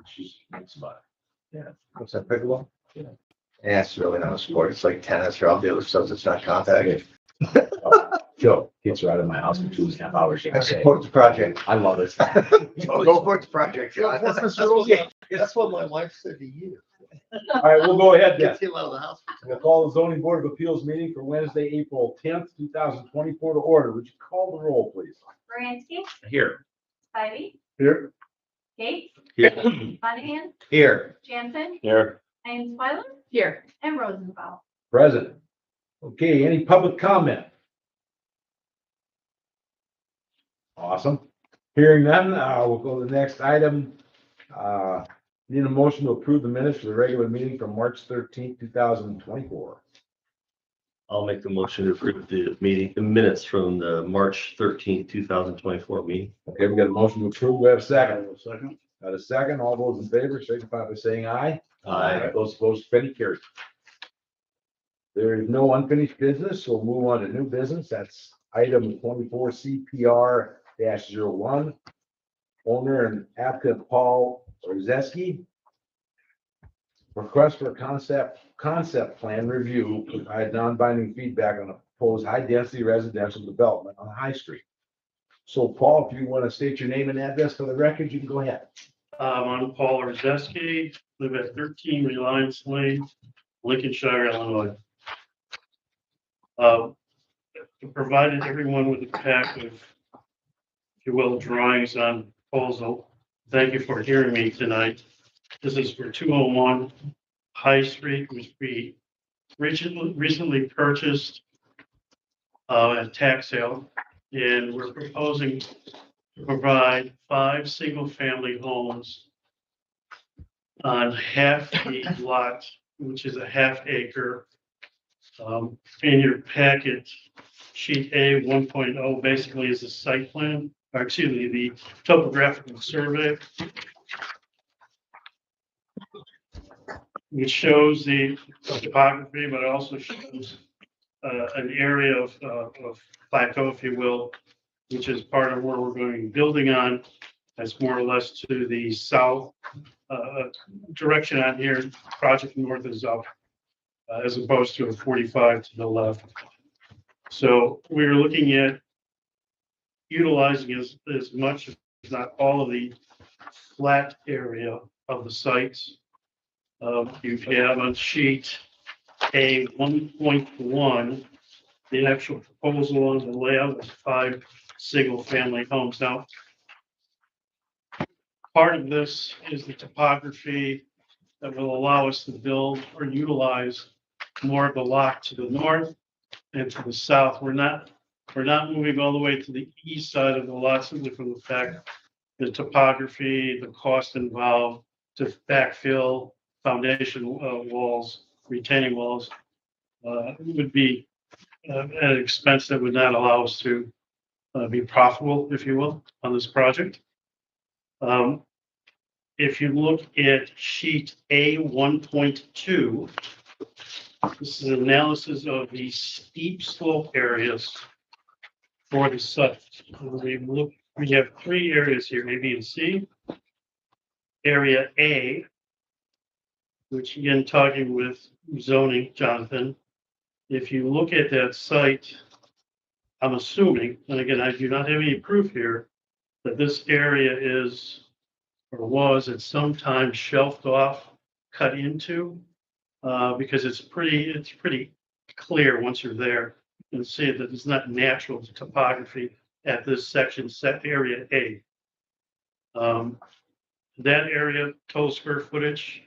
She's about it. Yeah. What's that, pickleball? Yeah. Yeah, it's really not a sport. It's like tennis or all the other stuff that's not contact. Joe gets her out of my house for 2.5 hours. I support the project. I love it. Go support the project, John. That's what my wife said to you. All right, we'll go ahead then. Gets him out of the house. We'll call the zoning board of appeals meeting for Wednesday, April 10th, 2024 to order. Would you call the roll, please? Baranski, Here. Spivey, Here. Kate, Here. Monahan, Here. Jansen, Here. Einsweiler. Here. And Rosenbaum. Present. Okay, any public comment? Awesome. Hearing none, we'll go to the next item. Need a motion to approve the minutes for the regular meeting from March 13th, 2024. I'll make the motion to approve the minutes from the March 13th, 2024 meeting. Okay, we got a motion to approve. We have a second. Second. Got a second. All those in favor, signify by saying aye. Aye. Those opposed, any carried. There is no unfinished business, so we'll move on to new business. That's item 24 CPR-01. Owner and applicant Paul Orzeski. Request for concept plan review, provide non-binding feedback on a proposed high-density residential development on High Street. So Paul, if you want to state your name and address for the record, you can go ahead. I'm Paul Orzeski, live at 13 Reliance Lane, Lincolnshire, Illinois. Provided everyone with a pack of, if you will, drawings on proposal. Thank you for hearing me tonight. This is for 201 High Street, which we recently purchased at tax sale. And we're proposing to provide 5 single-family homes on half the lot, which is a half acre. In your packet, sheet A 1.0 basically is a site plan, or excuse me, the topographical survey. It shows the topography, but it also shows an area of plateau, if you will, which is part of where we're going to be building on. That's more or less to the south direction on here, project north is up, as opposed to a 45 to the left. So we're looking at utilizing as much, if not all, of the flat area of the sites. You have on sheet A 1.1, the actual proposal on the layout of 5 single-family homes. Now, part of this is the topography that will allow us to build or utilize more of the lot to the north and to the south. We're not moving all the way to the east side of the lot simply from the fact the topography, the cost involved to backfill foundation walls, retaining walls, would be at an expense that would not allow us to be profitable, if you will, on this project. If you look at sheet A 1.2, this is an analysis of the steep slope areas for the site. We have 3 areas here, A, B, and C. Area A, which again, talking with zoning, Jonathan, if you look at that site, I'm assuming, and again, I do not have any proof here, that this area is or was at some time shelved off, cut into, because it's pretty clear once you're there and see that it's not natural topography at this section, set area A. That area total square footage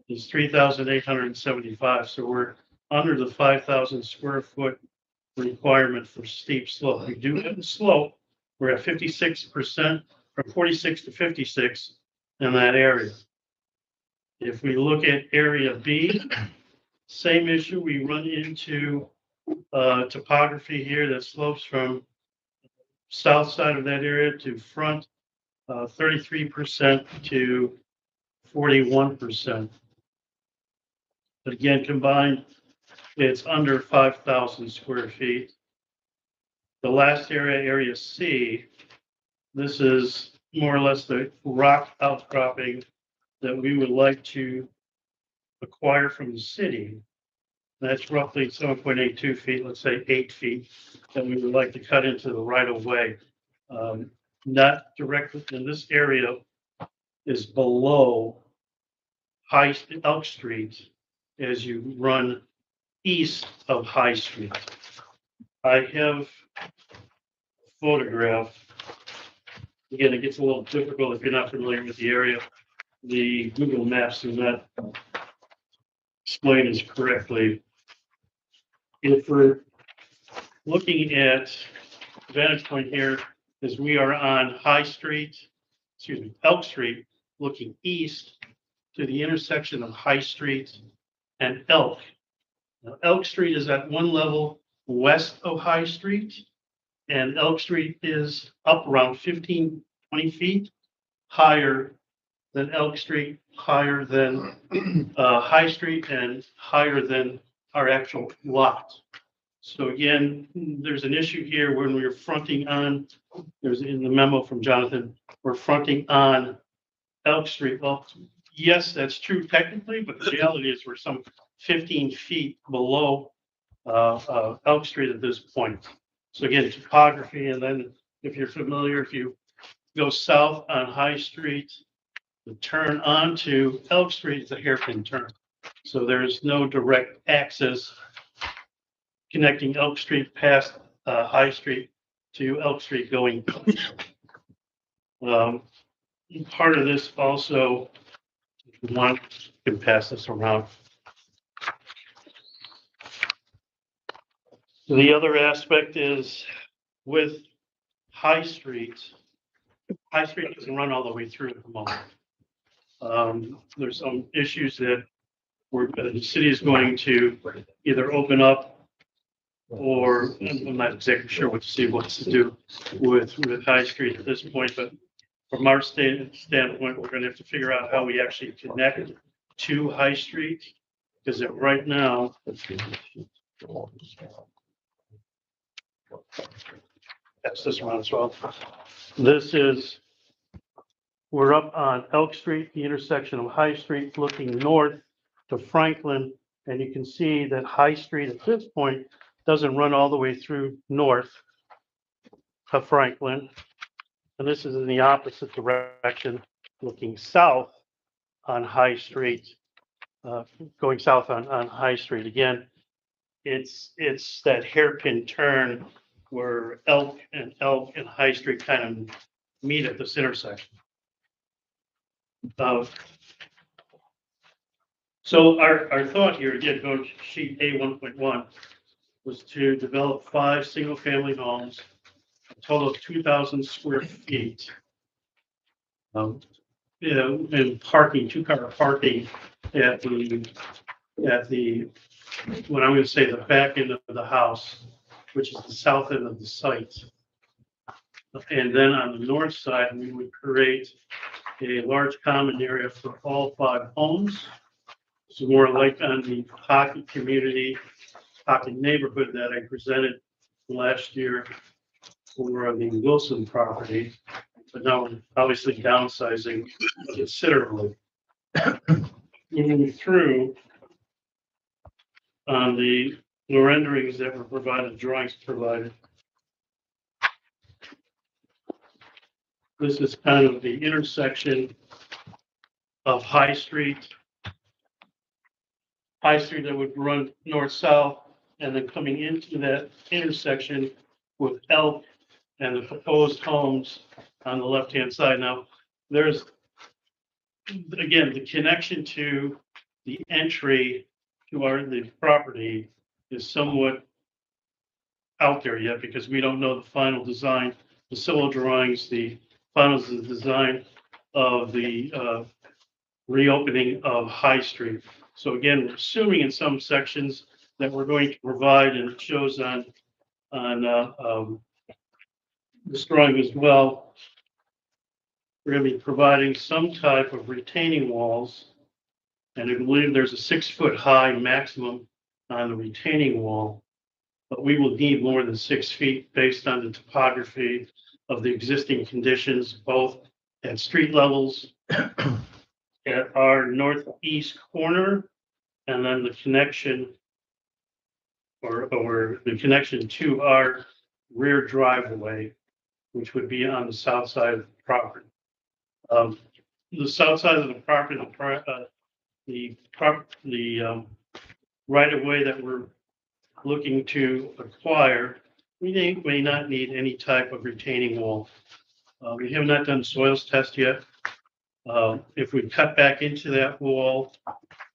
is 3,875. So we're under the 5,000 square foot requirement for steep slope. We do have the slope. We're at 56%, from 46 to 56 in that area. If we look at area B, same issue. We run into topography here that slopes from south side of that area to front, 33% to 41%. But again, combined, it's under 5,000 square feet. The last area, area C, this is more or less the rock outcropping that we would like to acquire from the city. That's roughly 7.82 feet, let's say 8 feet, that we would like to cut into the right of way. Not directly in this area is below Elk Street as you run east of High Street. I have photographed. Again, it gets a little difficult if you're not familiar with the area. The Google Maps do not explain this correctly. If we're looking at the vantage point here, is we are on Elk Street, looking east to the intersection of High Street and Elk. Now, Elk Street is at one level west of High Street, and Elk Street is up around 15, 20 feet higher than Elk Street, higher than High Street, and higher than our actual lot. So again, there's an issue here when we're fronting on, there's in the memo from Jonathan, we're fronting on Elk Street. Well, yes, that's true technically, but the reality is we're some 15 feet below Elk Street at this point. So again, topography, and then if you're familiar, if you go south on High Street, the turn onto Elk Street is a hairpin turn. So there is no direct access connecting Elk Street past High Street to Elk Street going. Part of this also, if you want, you can pass this around. The other aspect is with High Street doesn't run all the way through at the moment. There's some issues that the city is going to either open up, or I'm not exactly sure what the city wants to do with High Street at this point, but from our standpoint, we're going to have to figure out how we actually connect to High Street, because right now, that's this one as well. We're up on Elk Street, the intersection of High Street, looking north to Franklin, and you can see that High Street at this point doesn't run all the way through north of Franklin. And this is in the opposite direction, looking south on High Street, going south on High Street. Again, it's that hairpin turn where Elk and High Street kind of meet at this intersection. So our thought here, again, go to sheet A 1.1, was to develop 5 single-family homes, a total of 2,000 square feet. And parking, 2-car parking at the what I'm going to say the back end of the house, which is the south end of the site. And then on the north side, we would create a large common area for all 5 homes. It's more like on the Pocket community, Pocket neighborhood that I presented last year for the Wilson property, but now we're obviously downsizing considerably. Moving through on the renderings that were provided, drawings provided. This is kind of the intersection of High Street that would run north-south, and then coming into that intersection with Elk and the proposed homes on the left-hand side. Now, there's, again, the connection to the entry to the property is somewhat out there yet, because we don't know the final design, the civil drawings, the final design of the reopening of High Street. So again, we're assuming in some sections that we're going to provide, and it shows on this drawing as well, we're going to be providing some type of retaining walls. And I believe there's a 6-foot high maximum on the retaining wall, but we will need more than 6 feet based on the topography of the existing conditions, both at street levels and at our northeast corner, and then the connection or the connection to our rear driveway, which would be on the south side of the property. The south side of the property, the right of way that we're looking to acquire, we may not need any type of retaining wall. We have not done soils test yet. If we cut back into that wall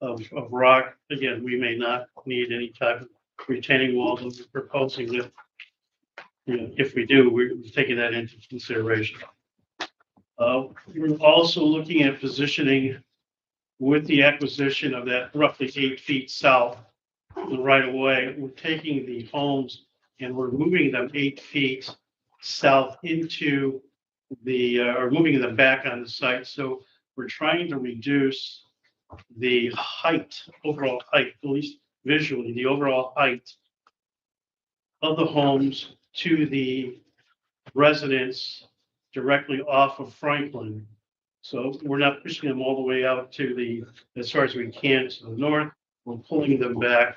of rock, again, we may not need any type of retaining wall. We're proposing that, if we do, we're taking that into consideration. We're also looking at positioning with the acquisition of that roughly 8 feet south, the right of way. We're taking the homes and we're moving them 8 feet south into or moving them back on the site. So we're trying to reduce the height, overall height, at least visually, the overall height of the homes to the residents directly off of Franklin. So we're not pushing them all the way out to as far as we can to the north. We're pulling them back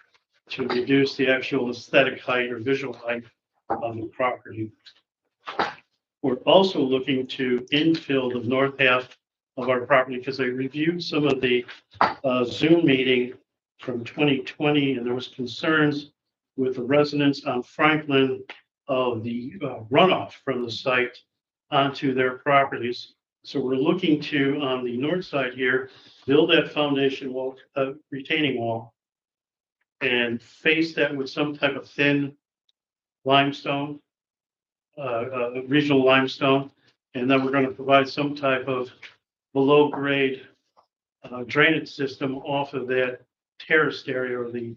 to reduce the actual aesthetic height or visual height of the property. We're also looking to infill the north half of our property because I reviewed some of the Zoom meeting from 2020, and there was concerns with the residents on Franklin of the runoff from the site onto their properties. So we're looking to, on the north side here, build that foundation wall, retaining wall, and face that with some type of thin limestone, regional limestone. And then we're going to provide some type of below grade drainage system off of that terraced area or the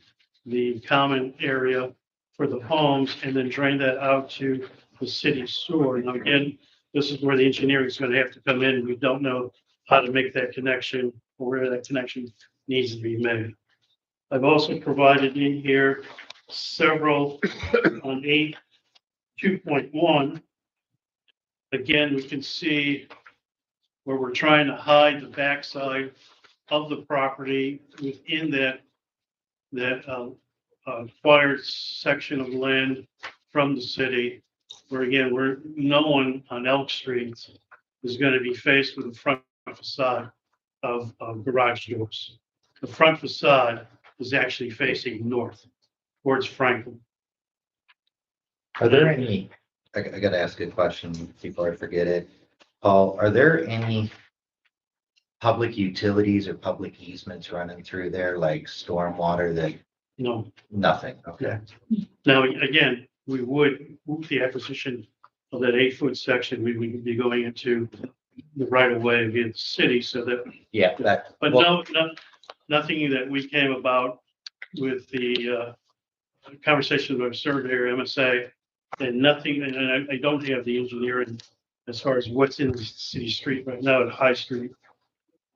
common area for the homes, and then drain that out to the city sewer. Now, again, this is where the engineering is going to have to come in. We don't know how to make that connection or where that connection needs to be made. I've also provided in here several on 8.2.1. Again, we can see where we're trying to hide the backside of the property within that acquired section of land from the city, where again, no one on Elk Street is going to be faced with the front facade of garage doors. The front facade is actually facing north towards Franklin. Are there any, I gotta ask a question before I forget it. Paul, are there any public utilities or public easements running through there, like stormwater that, No. nothing? Okay. Now, again, we would, with the acquisition of that 8-foot section, we would be going into the right of way via the city, so that, Yeah, that, but well, nothing that we came about with the conversation with our surveyor, MSA, and nothing, and I don't have the engineering as far as what's in the city street right now at High Street.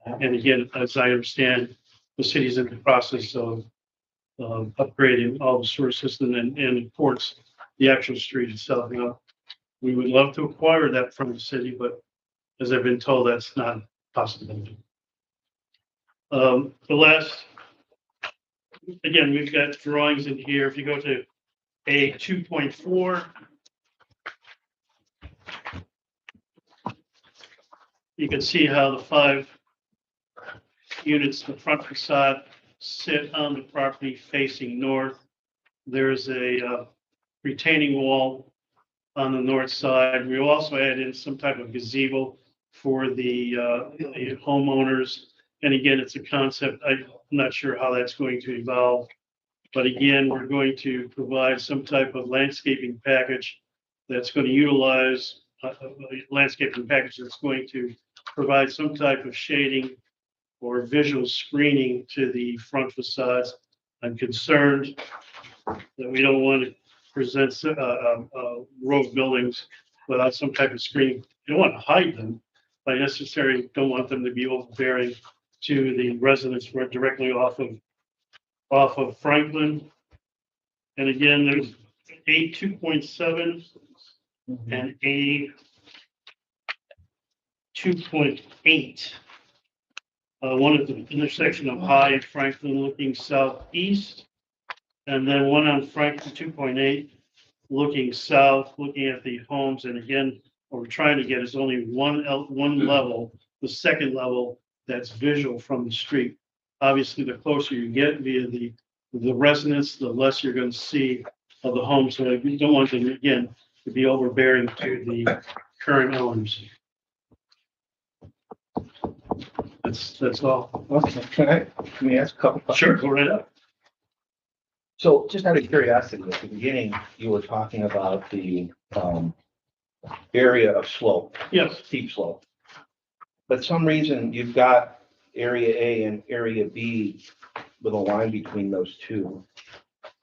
And again, as I understand, the city's in the process of upgrading all the sewer system and of course, the actual street itself. We would love to acquire that from the city, but as I've been told, that's not possible. The last, again, we've got drawings in here. If you go to A 2.4, you can see how the 5 units, the front facade, sit on the property facing north. There's a retaining wall on the north side. We also add in some type of gazebo for the homeowners. And again, it's a concept. I'm not sure how that's going to evolve. But again, we're going to provide some type of landscaping package that's going to utilize a landscaping package that's going to provide some type of shading or visual screening to the front facades. I'm concerned that we don't want to present row of buildings without some type of screening. You don't want to hide them, but necessarily don't want them to be overbearing to the residents who are directly off of Franklin. And again, there's A 2.7 and A 2.8. one at the intersection of High and Franklin looking southeast. And then one on Franklin 2.8 looking south, looking at the homes. And again, what we're trying to get is only one level, the second level that's visual from the street. Obviously, the closer you get via the residence, the less you're going to see of the home. So you don't want them, again, to be overbearing to the current owners. That's all. Okay, can we ask a couple? Sure, go right up. So just out of curiosity, at the beginning, you were talking about the area of slope, Yes, steep slope. But some reason you've got area A and area B with a line between those two.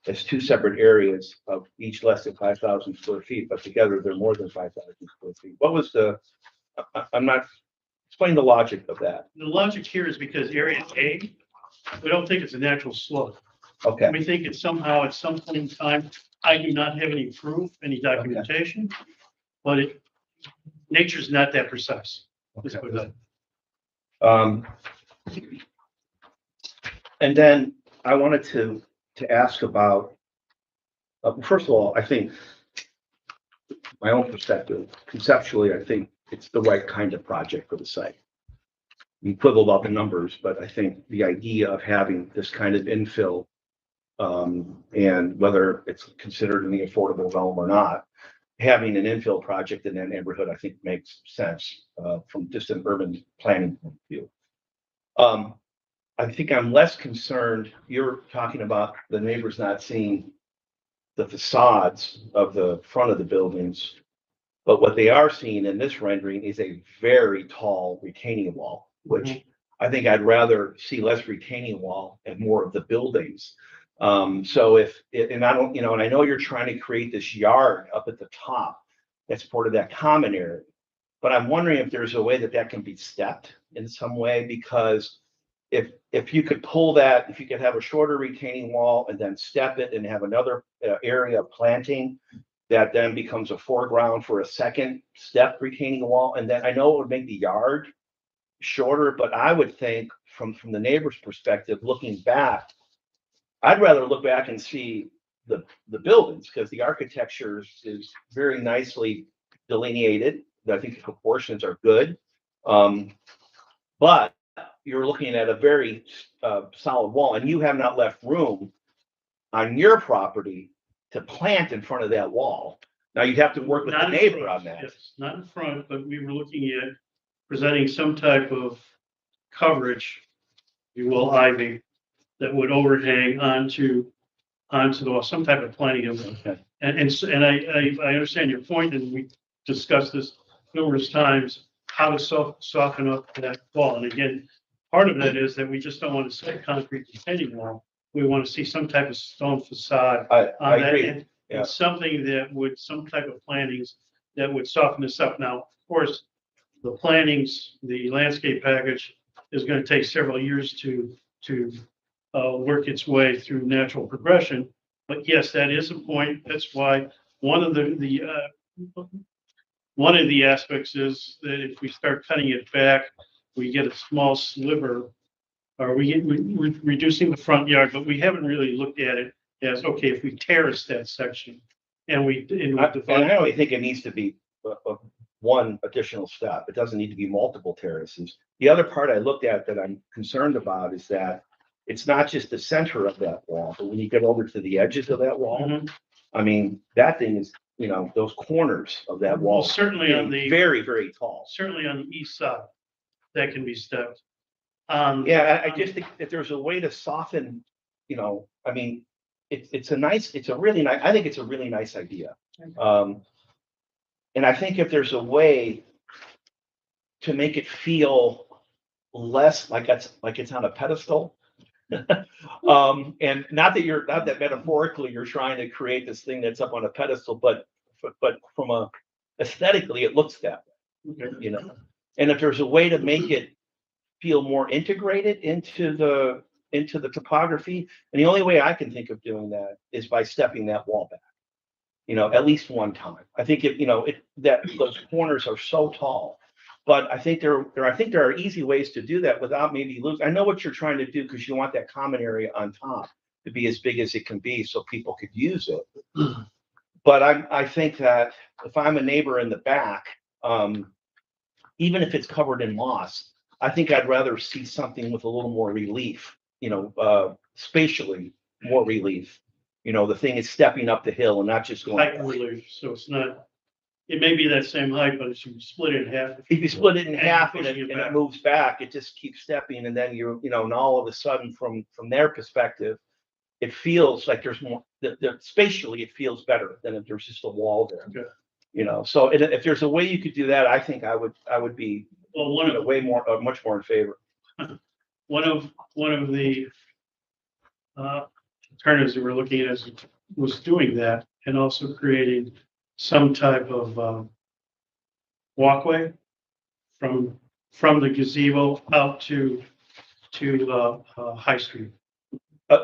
As two separate areas of each less than 5,000 square feet, but together they're more than 5,000 square feet. What was I'm not, explain the logic of that. the logic here is because area A, we don't think it's a natural slope. Okay, We think it's somehow at some point in time, I do not have any proof, any documentation, but nature's not that precise. Let's put it that. and then I wanted to ask about, first of all, I think my own perspective, conceptually, I think it's the right kind of project for the site. We quibble about the numbers, but I think the idea of having this kind of infill, and whether it's considered in the affordable realm or not, having an infill project in that neighborhood, I think makes sense from just an urban planning point of view. I think I'm less concerned, you're talking about the neighbors not seeing the facades of the front of the buildings, but what they are seeing in this rendering is a very tall retaining wall, which I think I'd rather see less retaining wall and more of the buildings. So and I don't, and I know you're trying to create this yard up at the top that's part of that common area, but I'm wondering if there's a way that can be stepped in some way, because if you could pull that, if you could have a shorter retaining wall and then step it and have another area of planting that then becomes a foreground for a second step retaining wall. And then I know it would make the yard shorter, but I would think from the neighbor's perspective, looking back, I'd rather look back and see the buildings, because the architecture is very nicely delineated. I think the proportions are good. But you're looking at a very solid wall, and you have not left room on your property to plant in front of that wall. Now you'd have to work with the neighbor on that. Yes, not in front, but we were looking at presenting some type of coverage, if you will, ivy, that would overhang onto the wall, some type of planting of it. Okay. And I understand your point, and we discussed this numerous times, how to soften up that wall. And again, part of that is that we just don't want to see a concrete retaining wall. We want to see some type of stone facade I on that. agree. And Yeah. something that would, some type of plantings that would soften this up. Now, of course, the plantings, the landscape package is going to take several years to work its way through natural progression. But yes, that is a point. That's why one of the aspects is that if we start cutting it back, we get a small sliver, or we're reducing the front yard, but we haven't really looked at it as, okay, if we terrace that section and we divide. I only think it needs to be one additional step. It doesn't need to be multiple terraces. The other part I looked at that I'm concerned about is that it's not just the center of that wall, but when you get over to the edges of that wall, Mhm. I mean, that thing is, those corners of that wall. Well, certainly on the, Very, very tall. certainly on the east side, that can be stepped. Yeah, I just think that there's a way to soften, I mean, it's a really nice, I think it's a really nice idea. And I think if there's a way to make it feel less like it's on a pedestal. And not that metaphorically you're trying to create this thing that's up on a pedestal, but from aesthetically, it looks that way, and if there's a way to make it feel more integrated into the topography, and the only way I can think of doing that is by stepping that wall back, at least one time. I think that those corners are so tall But I think there are easy ways to do that without maybe losing. I know what you're trying to do because you want that common area on top to be as big as it can be so people could use it. But I think that if I'm a neighbor in the back, even if it's covered in moss, I think I'd rather see something with a little more relief, spatially more relief. The thing is stepping up the hill and not just going. Height relief, so it's not, it may be that same height, but if you split it in half. If you split it in And half and pushing it, it and it back. moves back, it just keeps stepping, and then and all of a sudden, from their perspective, it feels like there's more. Spatially, it feels better than if there's just a wall there. Okay. So if there's a way you could do that, I think I would be Well, one of, much more in favor. one of the alternatives that we're looking at was doing that and also creating some type of walkway from the gazebo out to High Street.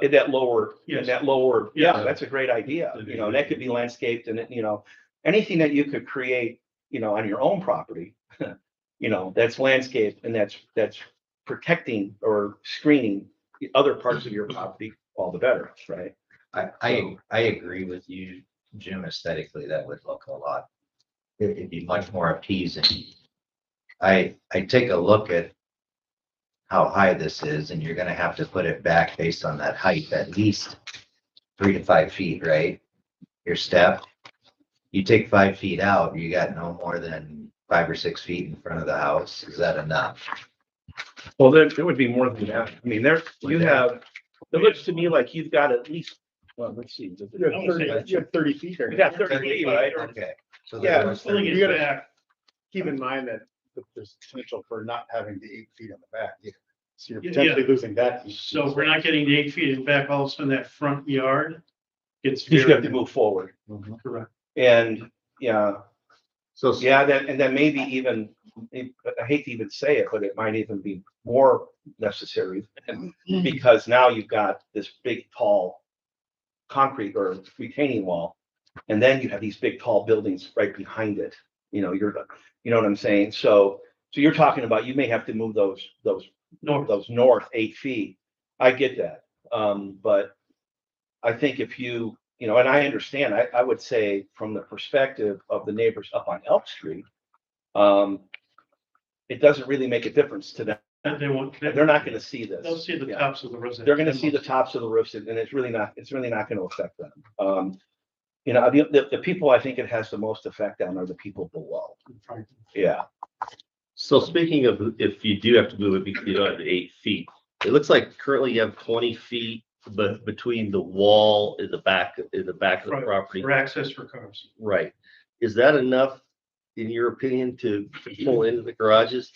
In that lower, Yes. yeah, that's a great idea. That could be landscaped and anything that you could create, on your own property, that's landscaped and that's protecting or screening the other parts of your property, all the better, right? I agree with you, Jim, aesthetically, that would look a lot. It'd be much more appeasing. I take a look at how high this is, and you're gonna have to put it back based on that height, at least 3 to 5 feet, right? Your step. You take 5 feet out, you got no more than 5 or 6 feet in front of the house. Is that enough? Well, there would be more than that. I mean, it looks to me like you've got at least, well, let's see. You have 30 feet there. You got 30 feet, right? Okay. So Yeah, there was Pulling 30. it back. Keep in mind that there's potential for not having the 8 feet on the back. So you're Yeah. potentially losing that. So if we're not getting the 8 feet in back, all of a sudden that front yard gets. You have to move forward. Correct. And, yeah, So and then maybe even, I hate to even say it, but it might even be more necessary because now you've got this big, tall concrete or retaining wall. And then you have these big, tall buildings right behind it. You know what I'm saying? So you're talking about, you may have to move those north 8 feet. I get that. But I think if and I understand, I would say from the perspective of the neighbors up on Elk Street, it doesn't really make a difference to them. They won't. They're not going to see this. They'll see the Yeah. tops of the roofs. They're going to see the tops of the roofs and it's really not going to affect them. The people I think it has the most effect on are the people below. Yeah. So speaking of, if you do have to move it, at 8 feet, it looks like currently you have 20 feet, but between the wall and the back of the Right. property. For access for cars. Right. Is that enough, in your opinion, to pull into the garages?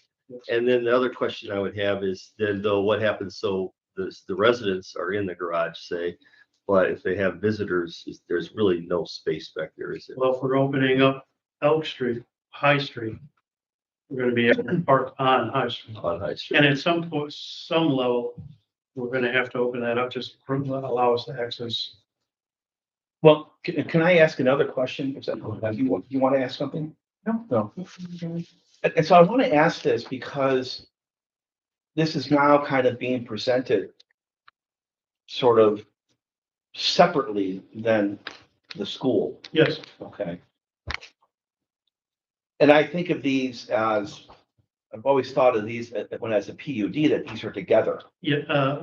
And then the other question I would have is then though, what happens? So the residents are in the garage, say, but if they have visitors, there's really no space back there, is it? Well, if we're opening up Elk Street, High Street, we're gonna be able to park on High Street. On High Street. And at some point, some level, we're gonna have to open that up, just to allow us to access. Well, can I ask another question? You want to ask something? No. And so I want to ask this because this is now kind of being presented sort of separately than the school. Yes, Okay. And I think of these as, I've always thought of these as a PUD, that these are together. yeah,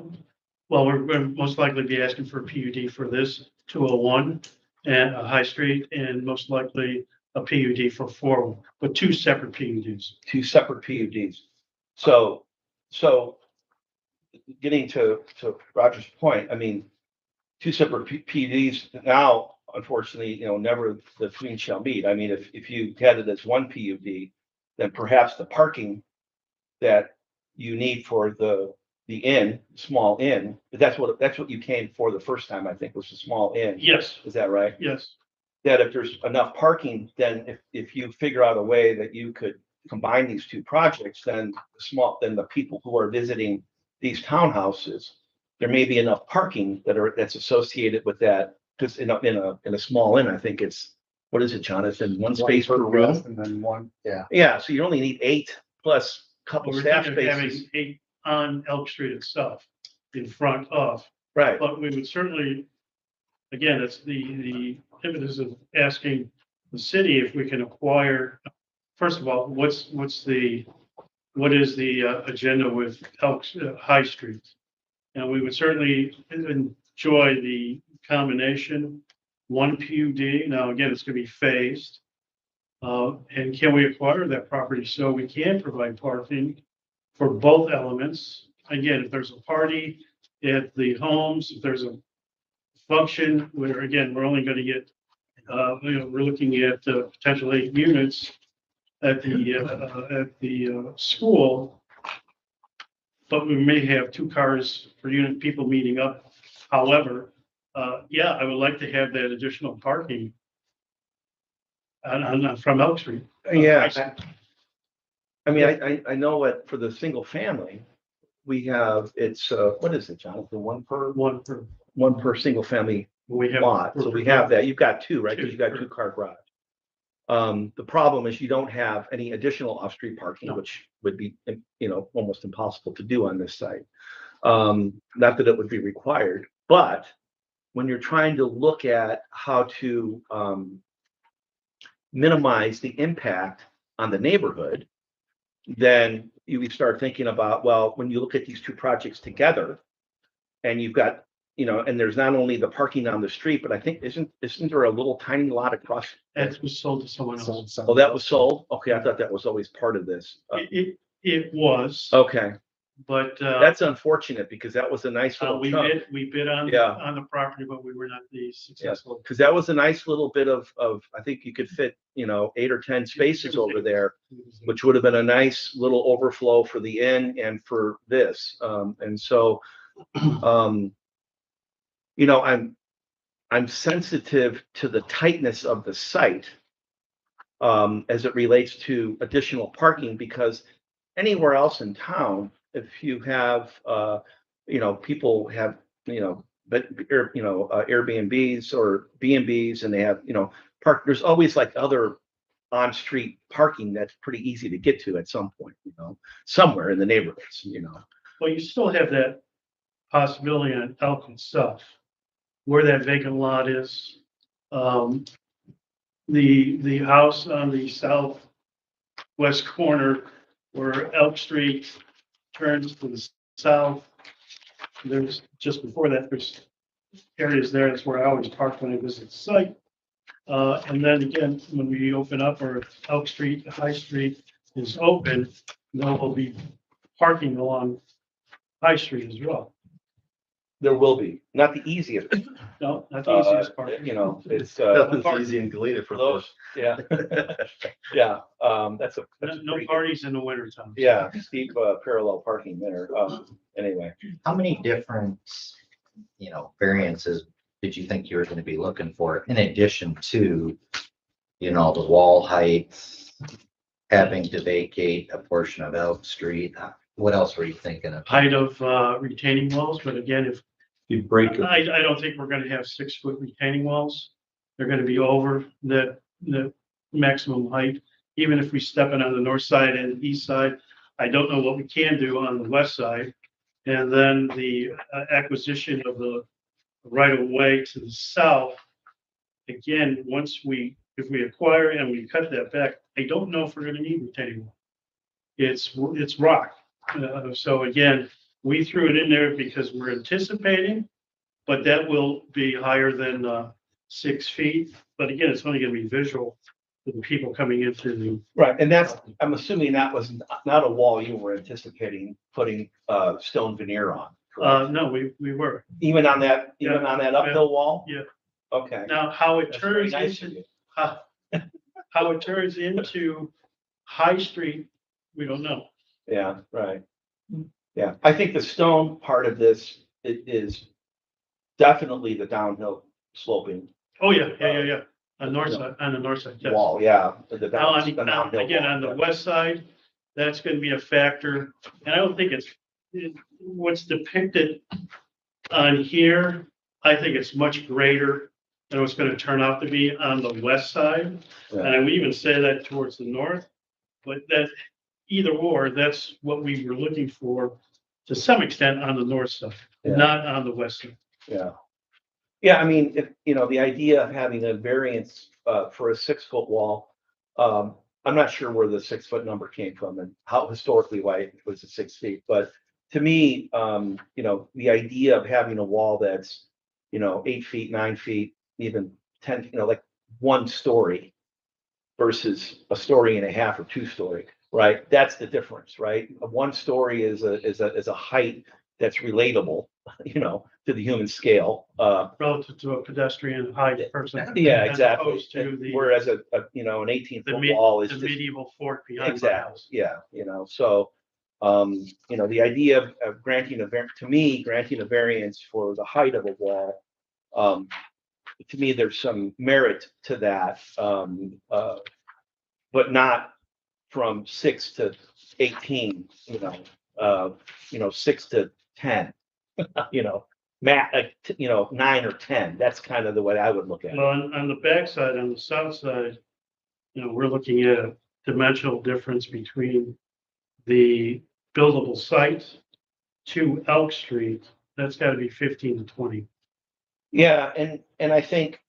well, we're gonna most likely be asking for a PUD for this 201 and a High Street, and most likely a PUD for 4, but 2 separate PUDs. Two separate PUDs. So getting to Roger's point, I mean, 2 separate PUDs now, unfortunately, never the twain shall meet. I mean, if you had it as one PUD, then perhaps the parking that you need for the inn, small inn, that's what you came for the first time, I think, was the small inn. Yes, Is that right? yes, That if there's enough parking, then if you figure out a way that you could combine these 2 projects, then the people who are visiting these townhouses, there may be enough parking that's associated with that. Because in a small inn, I think it's, what is it, Jonathan? One space per room. And then one, yeah. Yeah, so you only need 8 plus a couple We're staff thinking of having spaces. 8 on Elk Street itself, in front of, Right. but we would certainly, again, it's the impetus of asking the city if we can acquire, first of all, what is the agenda with Elk High Street? And we would certainly enjoy the combination, 1 PUD. Now, again, it's going to be phased. And can we acquire that property so we can provide parking for both elements? Again, if there's a party at the homes, if there's a function where, again, we're only going to get, we're looking at potential 8 units at the school, but we may have 2 cars per unit, people meeting up. However, yeah, I would like to have that additional parking from Elk Street. Yeah. I mean, I know what, for the single family, we have, it's, what is it, Jonathan? One per single family We have. lot. So we have that. You've got 2, right? Because you got 2 Two. car garage. The problem is you don't have any additional off-street parking, No. which would be, almost impossible to do on this site. Not that it would be required, but when you're trying to look at how to minimize the impact on the neighborhood, then you start thinking about, well, when you look at these 2 projects together, and you've got, and there's not only the parking on the street, but I think isn't there a little tiny lot across? That was sold to someone else. Oh, that was sold? Okay, I thought that was always part of this. It was, Okay, but that's unfortunate because that was a nice little we chunk. bid on Yeah. on the property, but we were not the successful. Because that was a nice little bit of, I think you could fit, 8 or 10 spaces over there, which would have been a nice little overflow for the inn and for this. And so, I'm sensitive to the tightness of the site as it relates to additional parking, because anywhere else in town, if you have, people have, Airbnbs or B&Bs, and they have, park, there's always like other on-street parking that's pretty easy to get to at some point, somewhere in the neighborhoods. Well, you still have that possibility on Elk itself, where that vacant lot is. The house on the southwest corner where Elk Street turns to the south. There's, just before that, there's areas there. That's where I always park when I visit the site. And then again, when we open up, or Elk Street, High Street is open, there will be parking along High Street as well. There will be, not the easiest. No, not the easiest part. It's, Nothing's easy in Galena for those, yeah. Yeah, that's a. that's a No pretty- parties in the winter time. Yeah, steep, parallel parking there. Anyway. How many different, variances did you think you were going to be looking for in addition to, the wall height, having to vacate a portion of Elk Street? What else were you thinking of? Height of retaining walls, but again, if You break it. I don't think we're gonna have 6-foot retaining walls. They're gonna be over the maximum height, even if we step in on the north side and the east side. I don't know what we can do on the west side. And then the acquisition of the right of way to the south. Again, if we acquire and we cut that back, I don't know if we're gonna need retaining wall. It's rock. So again, we threw it in there because we're anticipating, but that will be higher than 6 feet. But again, it's only gonna be visual for the people coming into the. Right, and that's, I'm assuming that was not a wall you were anticipating putting stone veneer on. correct? No, we were. Even on that Yeah, uphill wall? yeah. Okay. Now, how it That's very turns nice of into, you. how it turns into High Street, we don't know. Yeah, right. Yeah, I think the stone part of this is definitely the downhill sloping Oh, yeah. On the north side, yes. wall, yeah. Now, on the downhill again, wall, on the yeah. west side, that's gonna be a factor, and I don't think what's depicted on here, I think it's much greater than what's gonna turn out to be on the west side. Yeah. And I would even say that towards the north, but that, either or, that's what we were looking for to some extent on the north side, Yeah. not on the west side. Yeah. Yeah, I mean, if, you know, the idea of having a variance, for a 6-foot wall, I'm not sure where the 6-foot number came from and how historically why it was at 6 feet, but to me, you know, the idea of having a wall that's, you know, 8 feet, 9 feet, even 10, you know, like 1 story versus a story and a half or 2-story, right? That's the difference, right? A 1 story is a height that's relatable, you know, to the human scale. Relative to a pedestrian height person. Yeah, as exactly. opposed to the, Whereas you know, an 18 the foot wall is the just, medieval fort behind my exactly, house. yeah, you know, so, you know, the idea of granting to me, granting a variance for the height of a wall, to me, there's some merit to that, but not from 6 to 18, you know, 6 to 10, you know, you know, 9 or 10. That's kind of the way I would look at Well, it. on the backside, on the south side, you know, we're looking at a dimensional difference between the buildable site to Elk Street. That's gotta be 15 to 20. Yeah, and I think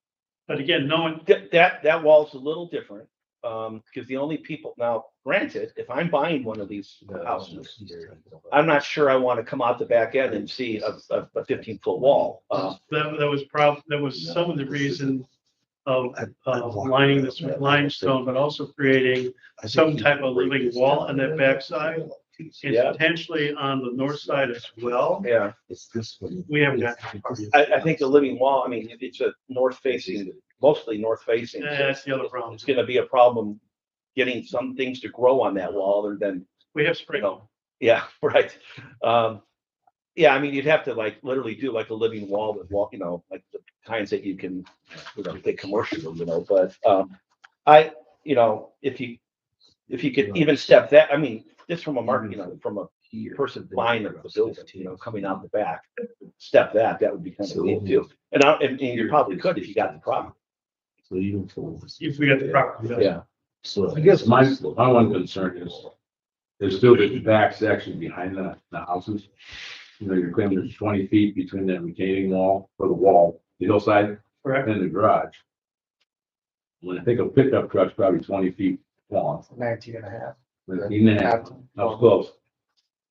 But again, no one, that wall's a little different, because the only people, now granted, if I'm buying one of these houses, I'm not sure I want to come out the back end and see a 15-foot wall. that was some of the reason of lining this with limestone, but also creating some type of living wall on that backside. And Yeah. potentially on the north side as well. Yeah, We haven't got. I think the living wall, I mean, if it's a north facing, mostly north facing. That's the other problem. It's gonna be a problem getting some things to grow on that wall other than, We have you spring. know, yeah, right. Yeah, I mean, you'd have to like literally do like a living wall with wall, you know, like the kinds that you can, you know, take commercially, you know, but, you know, if you could even step that, I mean, just from a market, you know, from a person buying the building, you know, coming out the back, step that would be kind of cool too. And you probably could if you got the property. If we got the property. Yeah. I guess my one concern is there's still the back section behind the houses. You know, you're claiming there's 20 feet between that retaining wall or the wall, the hillside Correct. and the garage. When I think a pickup truck's probably 20 feet long. 19 and a half. 19 and a half. That was close.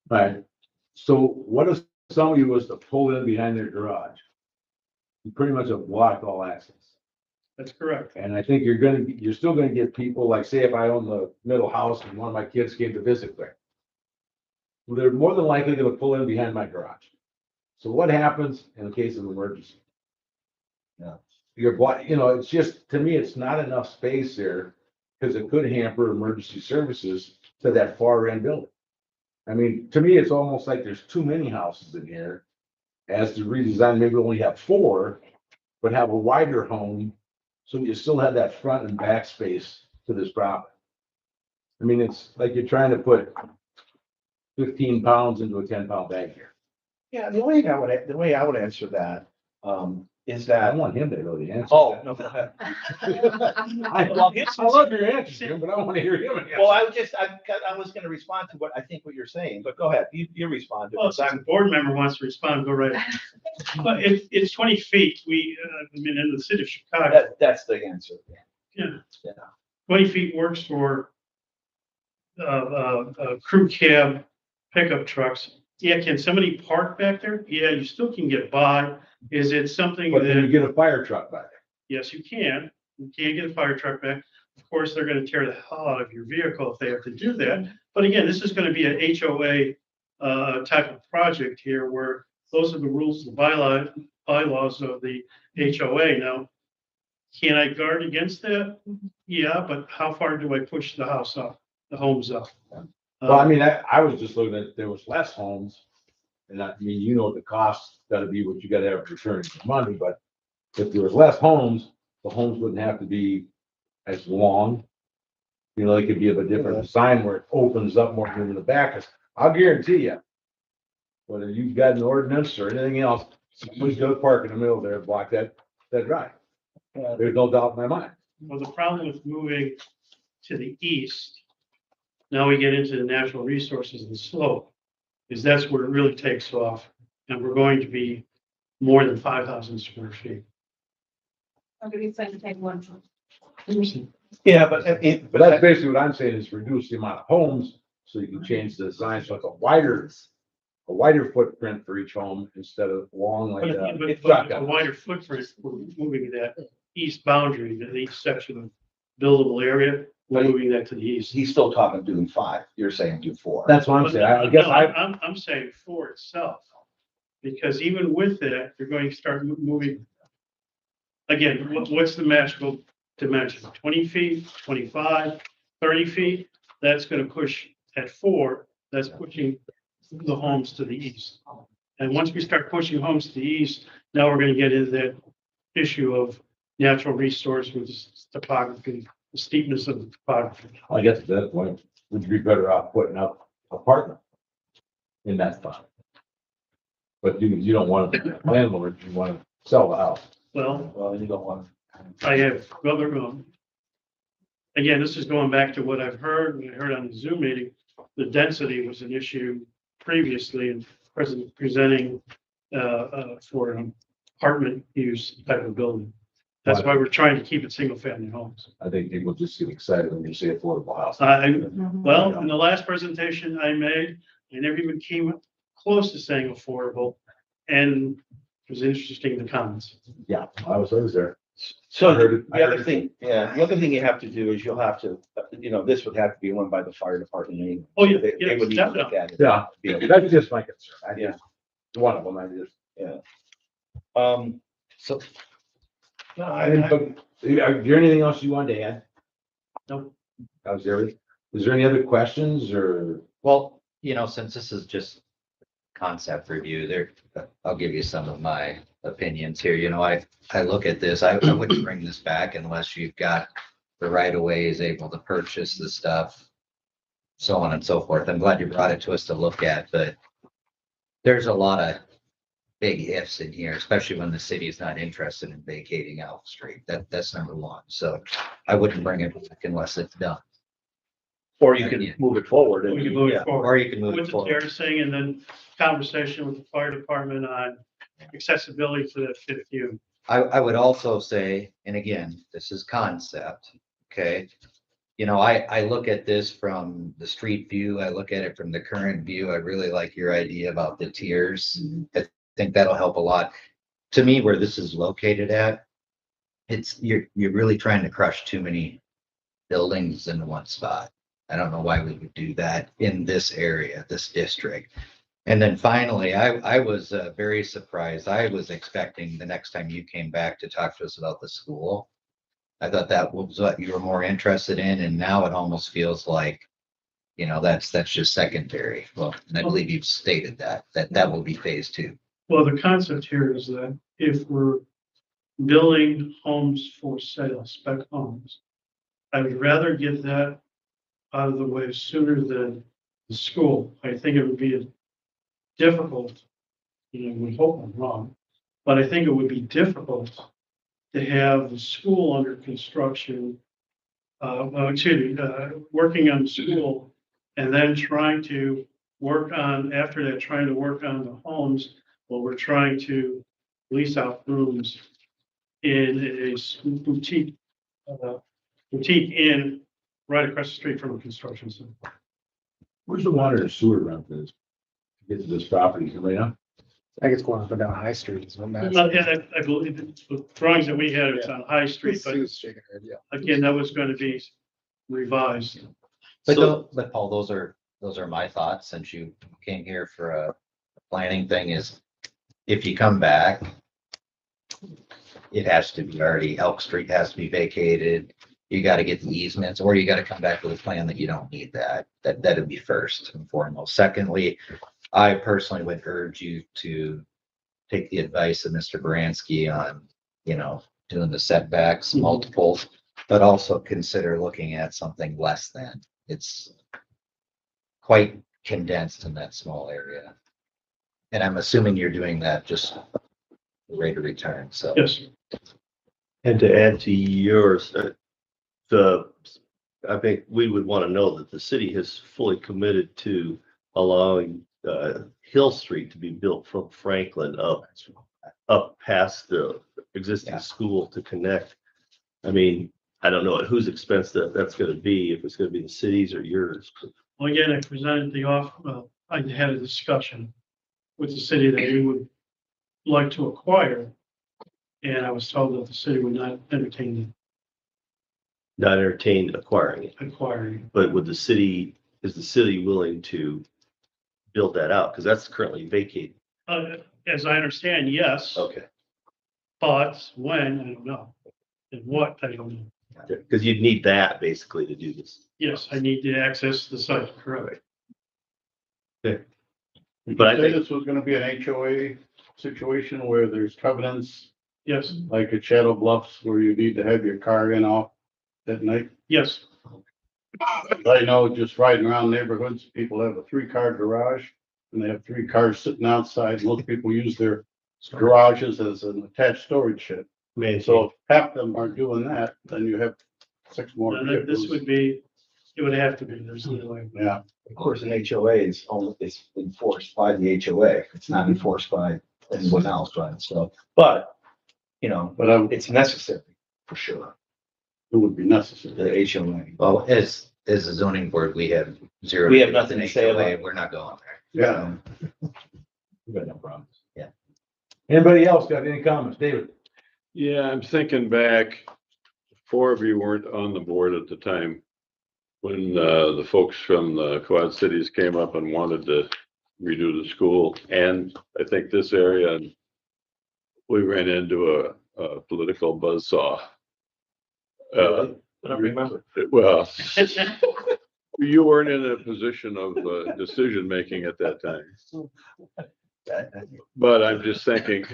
Right. So what if somebody was to pull in behind their garage? You pretty much have blocked all access. That's correct. And I think you're still gonna get people, like, say if I own the middle house and one of my kids came to visit there. Well, they're more than likely gonna pull in behind my garage. So what happens in case of emergency? Yeah. You know, it's just, to me, it's not enough space there, because it could hamper emergency services to that far end building. I mean, to me, it's almost like there's too many houses in here. As to redesign, maybe only have 4, but have a wider home, so you still have that front and back space to this property. I mean, it's like you're trying to put 15 pounds into a 10-pound bag here. Yeah, the way I would answer that, is I that, want him to really answer. oh, that. no, go ahead. I love your answer, Jim, but I want to hear him answer. Well, I was gonna respond to what you're saying, but go ahead, you respond to Well, it. if a board member wants to respond, go right ahead. But it's 20 feet. I mean, in the city of Chicago, That's the answer. yeah. Yeah. 20 feet works for crew cab pickup trucks. Yeah, can somebody park back there? Yeah, you still can get by. Is it something But then you that, get a fire truck back there. yes, you can. You can get a fire truck back. Of course, they're gonna tear the hell out of your vehicle if they have to do that. But again, this is gonna be an HOA type of project here where those are the rules, the bylaws of the HOA. Now, can I guard against that? Yeah, but how far do I push the house up, the homes up? Well, I mean, I was just looking at, there was less homes. And I mean, you know, the cost gotta be what you gotta have to return your money, but if there was less homes, the homes wouldn't have to be as long. You know, it could be of a different design where it opens up more than the back. 'Cause I'll guarantee you, whether you've got an ordinance or anything else, somebody's gonna park in the middle there and block that drive. There's no doubt in my mind. Well, the problem with moving to the east Now we get into the natural resources and slope, because that's where it really takes off. And we're going to be more than 5,000 square feet. I'm gonna be saying take one. Yeah, but But that's basically what I'm saying is reduce the amount of homes, so you can change the design, so it's a wider footprint for each home instead of long like that. But a wider footprint, we're moving that east boundary, the east section of buildable area, we're moving that to the east. he's still talking doing 5. You're saying do 4. That's what I'm saying. I guess No, I, I'm saying for itself. Because even with that, you're going to start moving. Again, what's the magical dimension? 20 feet, 25, 30 feet? That's gonna push at 4, that's pushing the homes to the east. And once we start pushing homes to the east, now we're gonna get into that issue of natural resource with topography, the steepness of the topography. I guess at that point, would you be better off putting up apartment in that spot? But you don't want a landlord, you want to sell the house. Well, You don't want. I have other, again, this is going back to what I've heard, and I heard on the Zoom meeting, the density was an issue previously and presenting for an apartment use type of building. That's why we're trying to keep it single family homes. I think people just get excited when you say affordable house. Well, in the last presentation I made, I never even came close to saying affordable, and it was interesting, the comments. Yeah, I was there. So I heard it- I the heard other it. thing, the other thing you have to do is you'll have to, this would have to be run by the fire department anyway. Oh, yeah, They yes, would need to look definitely. at it. Yeah, Yeah. that's just my concern. I Yeah. just, one of them, I just. So. No, Is there anything else you wanted to add? Nope. How's everything? Is there any other questions or? Well, since this is just concept review, I'll give you some of my opinions here. I look at this, I wouldn't bring this back unless you've got the right of ways able to purchase the stuff, so on and so forth. I'm glad you brought it to us to look at, but there's a lot of big ifs in here, especially when the city is not interested in vacating Elm Street. That's number one. So I wouldn't bring it back unless it's done. Or you can move it forward. We can move Yeah. it forward. Or you can move With it the forward. terracing and then conversation with the fire department on accessibility to that fifth unit. I would also say, and again, this is concept, okay? I look at this from the street view. I look at it from the current view. I really like your idea about the tiers. I think that'll help a lot. To me, where this is located at, you're really trying to crush too many buildings into one spot. I don't know why we would do that in this area, this district. And then finally, I was very surprised. I was expecting the next time you came back to talk to us about the school. I thought that was what you were more interested in, and now it almost feels like, that's just secondary. Well, and I believe you've stated that will be phase 2. Well, the concept here is that if we're building homes for sale, spec homes, I would rather get that out of the way sooner than the school. I think it would be difficult, and I would hope I'm wrong, but I think it would be difficult to have the school under construction, working on the school, and then trying to work on the homes while we're trying to lease out rooms in a boutique inn right across the street from a construction center. Where's the water and sewer run for this? To get to this property, right now? I think it's going up and down High Street is what Matt Well, said. yeah, I believe the drawings that we had, it's on High Street, but Sue's shaking her head, yeah. again, that was going to be revised. But Paul, those are my thoughts since you came here for a planning thing. Is if you come back, it has to be already, Elk Street has to be vacated. You got to get the easements, or you got to come back with a plan that you don't need that. That'd be first and foremost. Secondly, I personally would urge you to take the advice of Mr. Baranski on, doing the setbacks, multiples, but also consider looking at something less than. It's quite condensed in that small area. And I'm assuming you're doing that just rate of return, so. Yes, And to add to yours, the I think we would want to know that the city has fully committed to allowing, Hill Street to be built from Franklin up past the existing Yeah. school to connect. I mean, I don't know at whose expense that's gonna be, if it's gonna be the city's or yours. Well, again, I presented I had a discussion with the city that we would like to acquire. And I was told that the city would not entertain Not entertained acquiring it, acquiring. but is the city willing to build that out? Because that's currently vacated. As I understand, yes, Okay. but when, I don't know. And what, I don't know. Because you'd need that basically to do this. Yes, I need to access the site, correct. But I Say think, this was gonna be an HOA situation where there's covenants, Yes, like at Shadow Bluffs, where you need to have your car in off at night. yes, I know just riding around neighborhoods, people have a 3-car garage and they have 3 cars sitting outside. Most people use their garages as an attached storage shed. man, So if half of them aren't doing that, then you have 6 more and this vehicles. would be, it would have to be, there's no way. Yeah, Of course, an HOA is only, it's enforced by the HOA. It's not enforced by anyone else, right? So, but, you know, but it's necessary for sure, it would be necessary. the HOA. Well, as a zoning board, we have zero. We have nothing to say about HOA, it. We're not going there. Yeah. We got no problems. Yeah. Anybody else got any comments? David? Yeah, I'm thinking back, 4 of you weren't on the board at the time when the folks from the Quad Cities came up and wanted to redo the school and I think this area, and we ran into a political buzzsaw. I don't remember. Well, you weren't in a position of decision making at that time. But I'm just thinking,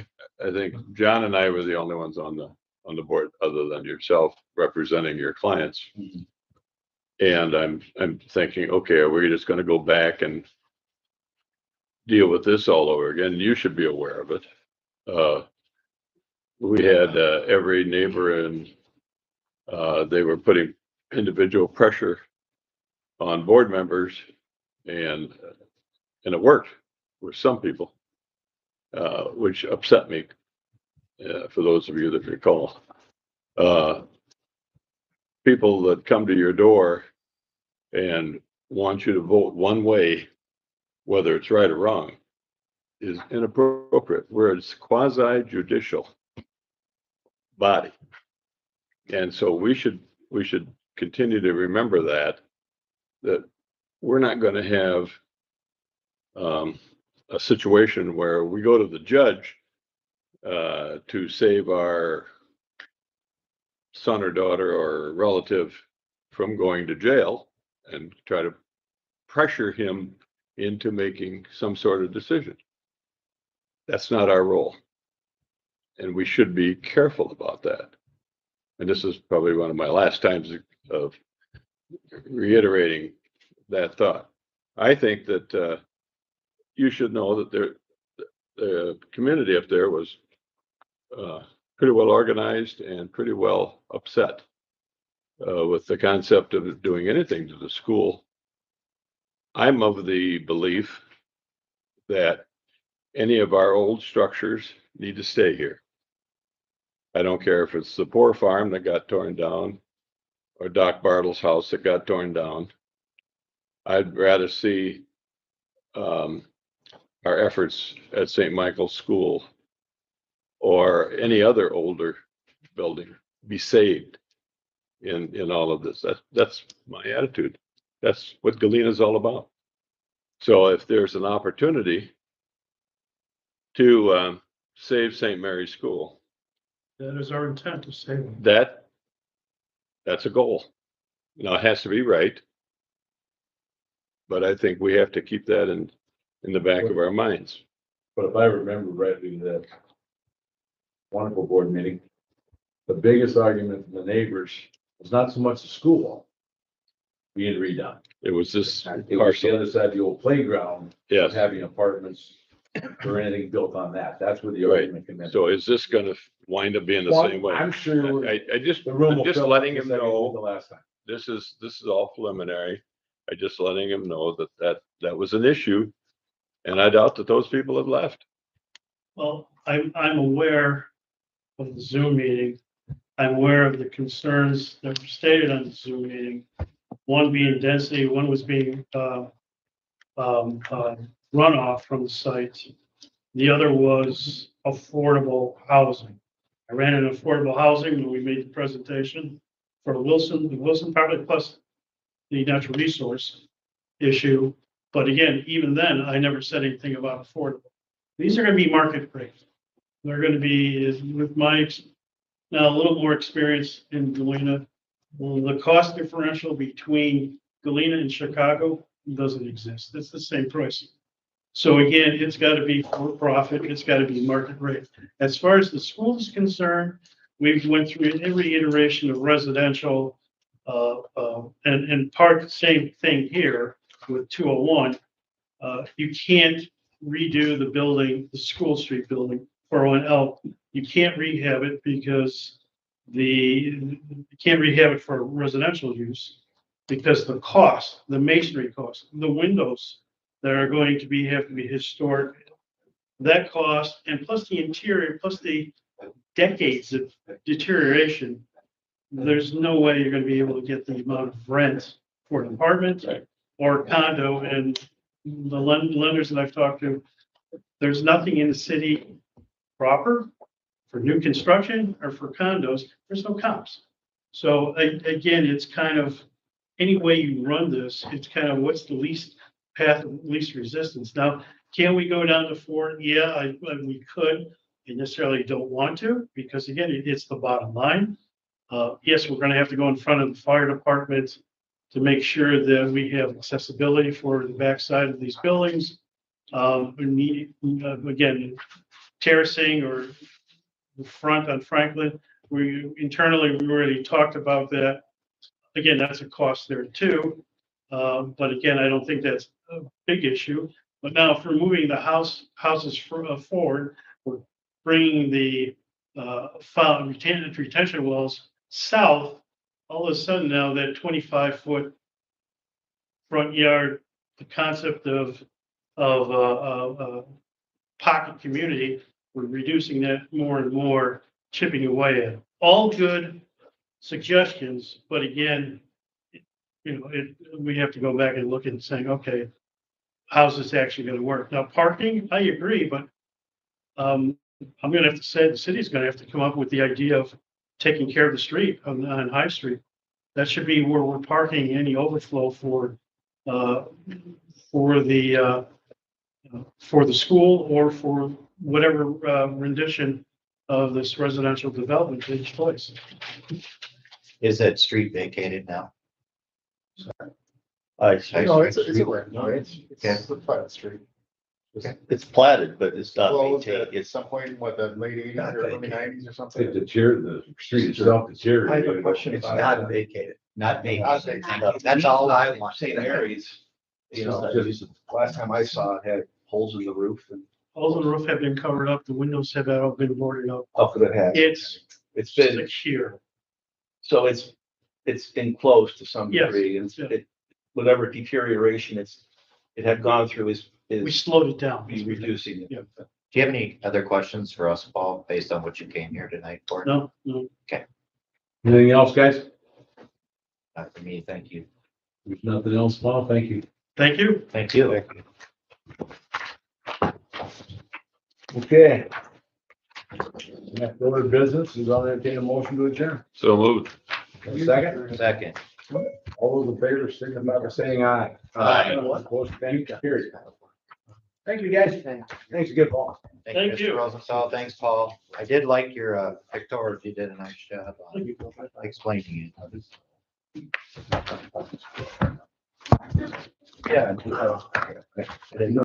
I think John and I were the only ones on the board, other than yourself, representing your clients. And I'm thinking, okay, are we just gonna go back and deal with this all over again? You should be aware of it. We had every neighbor and they were putting individual pressure on board members and it worked with some people. Which upset me, for those of you that recall. People that come to your door and want you to vote one way, whether it's right or wrong, is inappropriate. We're a quasi judicial body. And so we should continue to remember that we're not going to have a situation where we go to the judge to save our son or daughter or relative from going to jail and try to pressure him into making some sort of decision. That's not our role. And we should be careful about that. And this is probably one of my last times of reiterating that thought. I think that you should know that the community up there was pretty well organized and pretty well upset with the concept of doing anything to the school. I'm of the belief that any of our old structures need to stay here. I don't care if it's the poor farm that got torn down or Doc Bartle's house that got torn down. I'd rather see our efforts at St. Michael's School or any other older building be saved in all of this. That's my attitude. That's what Galena is all about. So if there's an opportunity to save St. Mary's School, That is our intent to save them. that's a goal. Now it has to be right, but I think we have to keep that in the back of our minds. But if I remember rightly, that wonderful board meeting, the biggest argument from the neighbors was not so much the school being redone. It was this It was the parcel. other side, the old playground, Yes. having apartments or anything built on that. That's where the Right. argument came in. So is this gonna wind up being the Well, same way? I'm sure I just, the room I'm will just fill up letting just him like it did know the last time. this is all preliminary. I just letting him know that was an issue. And I doubt that those people have left. Well, I'm aware of the Zoom meeting. I'm aware of the concerns that were stated on the Zoom meeting. One being density, one was being, runoff from the site. The other was affordable housing. I ran an affordable housing when we made the presentation for the Wilson project plus the natural resource issue. But again, even then, I never said anything about affordable. These are gonna be market rate. They're gonna be, with my, now a little more experience in Galena, well, the cost differential between Galena and Chicago doesn't exist. It's the same price. So again, it's gotta be for profit, it's gotta be market rate. As far as the school is concerned, we've went through every iteration of residential, and part same thing here with 201. You can't redo the building, the School Street building, 401L. You can't rehab it because you can't rehab it for residential use because the cost, the masonry cost, the windows that are going to be, have to be historic, that cost, and plus the interior, plus the decades of deterioration, there's no way you're gonna be able to get the amount of rent for an apartment or condo. And the lenders that I've talked to, there's nothing in the city proper for new construction or for condos. There's no comps. So again, it's kind of, any way you run this, it's kind of what's the least path of least resistance. Now, can we go down to 4? Yeah, we could. I necessarily don't want to, because again, it's the bottom line. Yes, we're gonna have to go in front of the fire department to make sure that we have accessibility for the backside of these buildings. We need, again, terracing or the front on Franklin. We internally, we already talked about that. Again, that's a cost there too. But again, I don't think that's a big issue. But now if we're moving the houses forward, we're bringing the retention walls south. All of a sudden now that 25-foot front yard, the concept of pocket community, we're reducing that more and more, chipping away at it. All good suggestions, but again, we have to go back and look and saying, okay, how's this actually gonna work? Now, parking, I agree, but I'm gonna have to say the city's gonna have to come up with the idea of taking care of the street on High Street. That should be where we're parking any overflow for the school or for whatever rendition of this residential development takes place. Is that street vacated now? No, it's a private street. It's platted, but it's not Well, maintained. at some point, what, the late eighties or early nineties or something? The street itself I have a deteriorated. question It's about. not vacated, not Not vacated. vacated. That's all I want. St. Mary's, last time I saw it had holes in the roof and. All the roof have been covered up, the windows have all been boarded up. Up that had. It's It's been, secure. so it's enclosed to some Yes, degree and yeah. whatever deterioration it had gone through is We slowed it down. be reducing it. Yeah. Do you have any other questions for us, Paul, based on what you came here tonight for? No. Anything else, guys? Not for me, thank you. There's nothing else, Paul. Thank you. Thank you. Thank you. Okay. Next order of business is I'll entertain a motion to adjourn. So moved. A second, Second. all those in favor, signify by saying aye. Aye. Opposed, same, carried. Thank you, guys. Thanks again, Paul. Thank Mr. you. Rosenthal. Thanks, Paul. I did like your pictorial. You did a nice job on explaining it. Yeah.